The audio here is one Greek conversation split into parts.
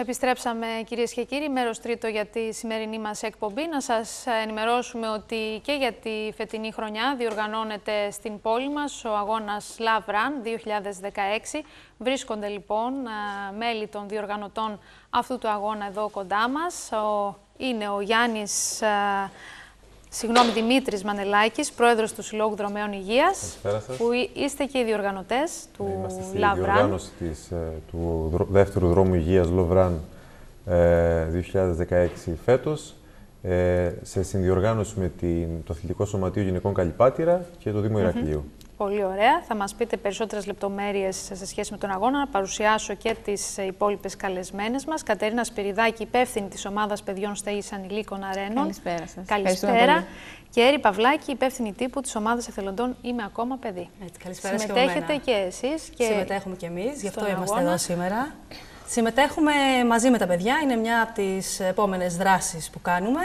Επιστρέψαμε, κυρίες και κύριοι, μέρος τρίτο για τη σημερινή μας εκπομπή. Να σας ενημερώσουμε ότι και για τη φετινή χρονιά διοργανώνεται στην πόλη μας ο αγώνας Love Run 2016. Βρίσκονται λοιπόν μέλη των διοργανωτών αυτού του αγώνα εδώ κοντά μας. Είναι ο Γιάννης... Δημήτρης Μανελάκης, πρόεδρος του Συλλόγου Δρομέων Υγείας, που είστε και οι διοργανωτές του Love Run. Είμαστε η διοργάνωση του δεύτερου δρόμου υγείας Love Run 2016 φέτος, σε συνδιοργάνωση με το Αθλητικό Σωματείο Γυναικών Καλλιπάτηρα και το Δήμο Ηρακλείου. Πολύ ωραία. Θα μας πείτε περισσότερες λεπτομέρειες σε σχέση με τον αγώνα. Να παρουσιάσω και τις υπόλοιπες καλεσμένες μας. Κατερίνα Σπυριδάκη, υπεύθυνη της ομάδας παιδιών στέγης ανηλίκων Αρένων. Καλησπέρα σας. Καλησπέρα. Και Έρη Παυλάκη, υπεύθυνη τύπου της ομάδας εθελοντών Είμαι Ακόμα Παιδί. Έτσι, καλησπέρα. Συμμετέχετε και εσείς. Και συμμετέχουμε και εμείς, γι' αυτό είμαστε εδώ σήμερα. Συμμετέχουμε μαζί με τα παιδιά, είναι μια από τις επόμενες δράσεις που κάνουμε.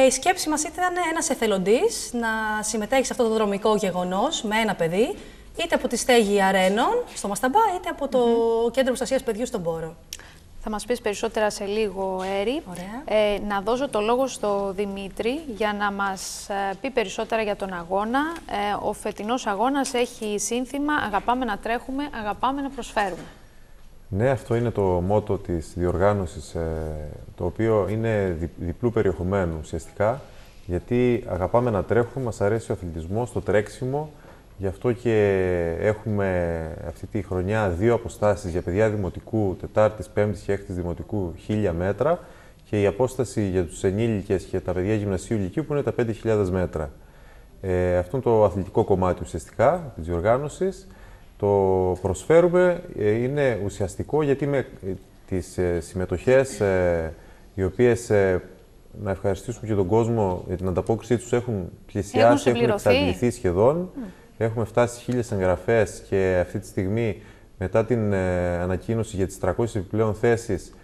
Η σκέψη μας ήταν ένας εθελοντής να συμμετέχει σε αυτό το δρομικό γεγονός με ένα παιδί, είτε από τη στέγη Αρένων στο Μασταμπά, είτε από το Κέντρο Προστασίας Παιδιού στον Πόρο. Θα μας πεις περισσότερα σε λίγο, Έρη. Να δώσω το λόγο στο Δημήτρη για να μας πει περισσότερα για τον αγώνα. Ο φετινός αγώνας έχει σύνθημα «Αγαπάμε να τρέχουμε, αγαπάμε να προσφέρουμε». Ναι, αυτό είναι το μότο της διοργάνωσης, το οποίο είναι διπλού περιεχομένου ουσιαστικά, γιατί αγαπάμε να τρέχουμε, μας αρέσει ο αθλητισμός, το τρέξιμο, γι' αυτό και έχουμε αυτή τη χρονιά 2 αποστάσεις για παιδιά δημοτικού, 4ης, 5ης και 6ης δημοτικού 1000 μέτρα και η απόσταση για τους ενήλικες και τα παιδιά γυμνασίου ηλικίου που είναι τα 5.000 μέτρα. Αυτό είναι το αθλητικό κομμάτι ουσιαστικά της διοργάνωσης. Το προσφέρουμε είναι ουσιαστικό γιατί με τις συμμετοχές οι οποίες να ευχαριστήσουμε και τον κόσμο για την ανταπόκρισή τους έχουν πλησιάσει, έχουν εξαντληθεί σχεδόν. Έχουμε φτάσει 1000 εγγραφές και αυτή τη στιγμή μετά την ανακοίνωση για τις 300 επιπλέον θέσεις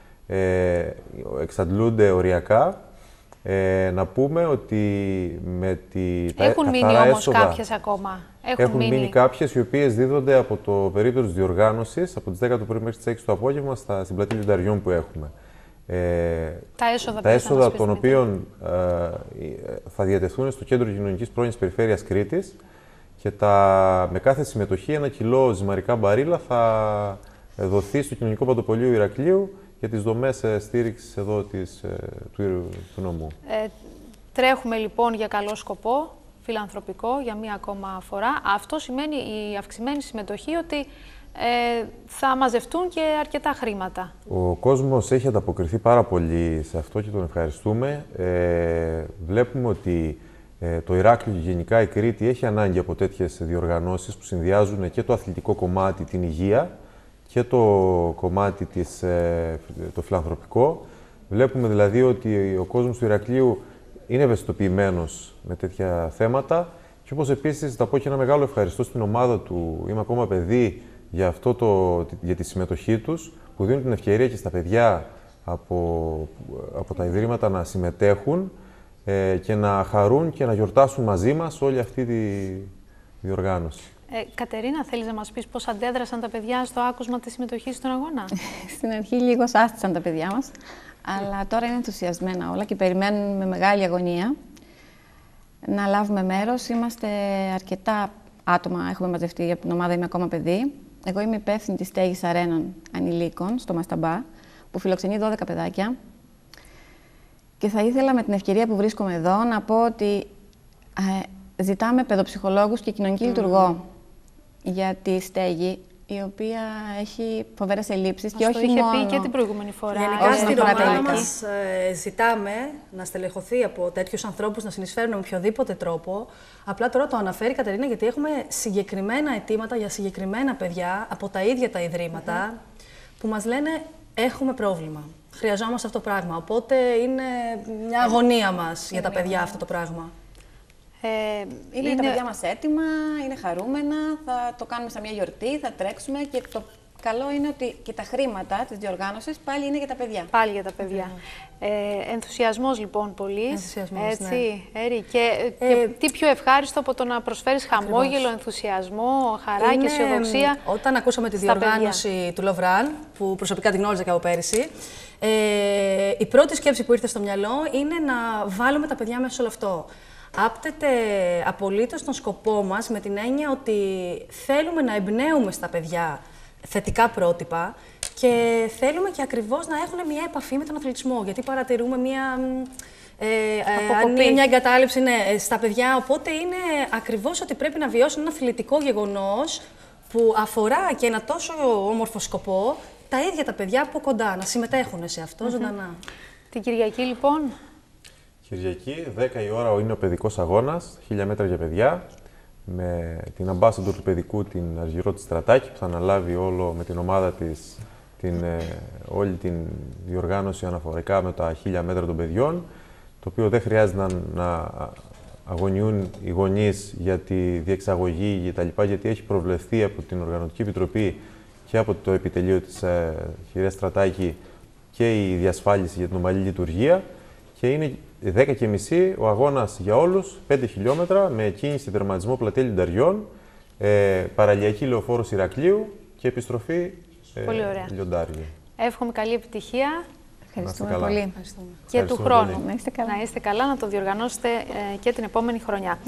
εξαντλούνται οριακά. Να πούμε ότι με έχουν μείνει όμως κάποιες ακόμα. Έχουν μείνει κάποιες οι οποίες δίδονται από το περίπτωρο της διοργάνωσης από τις 10 το πρωί μέχρι τις 6 το απόγευμα στην πλατεία Λιονταριών που έχουμε. Τα έσοδα των οποίων θα διατεθούν στο Κέντρο Κοινωνικής Πρόνοιας Περιφέρειας Κρήτης και με κάθε συμμετοχή 1 κιλό ζυμαρικά μπαρίλα θα δοθεί στο Κοινωνικό Παντοπολείο Ηρακλείου για τις δομές στήριξης εδώ του νομού. Τρέχουμε λοιπόν για καλό σκοπό, φιλανθρωπικό, για μία ακόμα φορά. Αυτό σημαίνει η αυξημένη συμμετοχή ότι θα μαζευτούν και αρκετά χρήματα. Ο κόσμος έχει ανταποκριθεί πάρα πολύ σε αυτό και τον ευχαριστούμε. Βλέπουμε ότι το Ηράκλειο και γενικά η Κρήτη έχει ανάγκη από τέτοιες διοργανώσεις που συνδυάζουν και το αθλητικό κομμάτι, την υγεία, και το κομμάτι το φιλανθρωπικό. Βλέπουμε δηλαδή ότι ο κόσμος του Ηρακλείου είναι ευαισθητοποιημένος με τέτοια θέματα και όπως επίσης θα πω και ένα μεγάλο ευχαριστώ στην ομάδα του Είμαι Ακόμα Παιδί για τη συμμετοχή τους που δίνουν την ευκαιρία και στα παιδιά από τα ιδρύματα να συμμετέχουν και να χαρούν και να γιορτάσουν μαζί μας όλη αυτή τη διοργάνωση. Κατερίνα, θέλεις να μας πεις πώς αντέδρασαν τα παιδιά στο άκουσμα της συμμετοχής στον αγώνα? Στην αρχή λίγο σάστησαν τα παιδιά μας, αλλά τώρα είναι ενθουσιασμένα όλα και περιμένουν με μεγάλη αγωνία να λάβουμε μέρος. Είμαστε αρκετά άτομα, έχουμε μαζευτεί από την ομάδα Είμαι Ακόμα Παιδί. Εγώ είμαι υπεύθυνη της στέγης Αρένων Ανηλίκων στο Μασταμπά, που φιλοξενεί 12 παιδάκια. Και θα ήθελα με την ευκαιρία που βρίσκομαι εδώ να πω ότι ζητάμε παιδοψυχολόγους και κοινωνική λειτουργό για τη στέγη, η οποία έχει φοβερές ελλείψεις και όχι μόνο... Το είχε πει και την προηγούμενη φορά. Γενικά στην ομάδα μας ζητάμε να στελεχωθεί από τέτοιους ανθρώπους, να συνεισφέρουν με οποιοδήποτε τρόπο. Απλά τώρα το αναφέρει η Κατερίνα γιατί έχουμε συγκεκριμένα αιτήματα για συγκεκριμένα παιδιά από τα ίδια τα ιδρύματα που μας λένε έχουμε πρόβλημα. Χρειαζόμαστε αυτό το πράγμα. Οπότε είναι μια αγωνία μας για τα παιδιά αυτό το πράγμα. Είναι τα παιδιά μας έτοιμα, είναι χαρούμενα, θα το κάνουμε σαν μια γιορτή, θα τρέξουμε και το καλό είναι ότι και τα χρήματα της διοργάνωσης πάλι είναι για τα παιδιά. Πάλι για τα παιδιά. Ενθουσιασμός λοιπόν πολύς. Ενθουσιασμός, έτσι, ναι. Έρη, και τι πιο ευχάριστο από το να προσφέρεις χαμόγελο, ενθουσιασμό, χαρά και αισιοδοξία. Όταν ακούσαμε τη διοργάνωση του Love Run, που προσωπικά την γνώριζα και από πέρυσι, η πρώτη σκέψη που ήρθε στο μυαλό είναι να βάλουμε τα παιδιά μέσα σε όλο αυτό. Άπτεται απολύτως τον σκοπό μας με την έννοια ότι θέλουμε να εμπνέουμε στα παιδιά θετικά πρότυπα και θέλουμε και ακριβώς να έχουν μια επαφή με τον αθλητισμό, γιατί παρατηρούμε μια εγκατάλειψη στα παιδιά, οπότε είναι ακριβώς ότι πρέπει να βιώσουν ένα αθλητικό γεγονός που αφορά και ένα τόσο όμορφο σκοπό, τα ίδια τα παιδιά από κοντά, να συμμετέχουν σε αυτό ζωντανά. Την Κυριακή λοιπόν. Κυριακή, 10 η ώρα είναι ο παιδικός αγώνας, 1000 μέτρα για παιδιά, με την ambassador του παιδικού, την Αργυρό της Στρατάκη, που θα αναλάβει όλο με την ομάδα της όλη την διοργάνωση αναφορικά με τα 1000 μέτρα των παιδιών, το οποίο δεν χρειάζεται να αγωνιούν οι γονείς για τη διεξαγωγή κτλ., γιατί έχει προβλεφθεί από την Οργανωτική Επιτροπή και από το επιτελείο της κυρίας Στρατάκη και η διασφάλιση για την ομαλή λειτουργία, και είναι 10:30 ο αγώνας για όλους, 5 χιλιόμετρα, με κίνηση τερματισμό πλατεία Λινταριών, παραλιακή λεωφόρος Ηρακλείου και επιστροφή Λιοντάριο. Εύχομαι καλή επιτυχία. Ευχαριστούμε πολύ. Και του χρόνου. Να είστε καλά. Να είστε καλά, να το διοργανώσετε και την επόμενη χρονιά.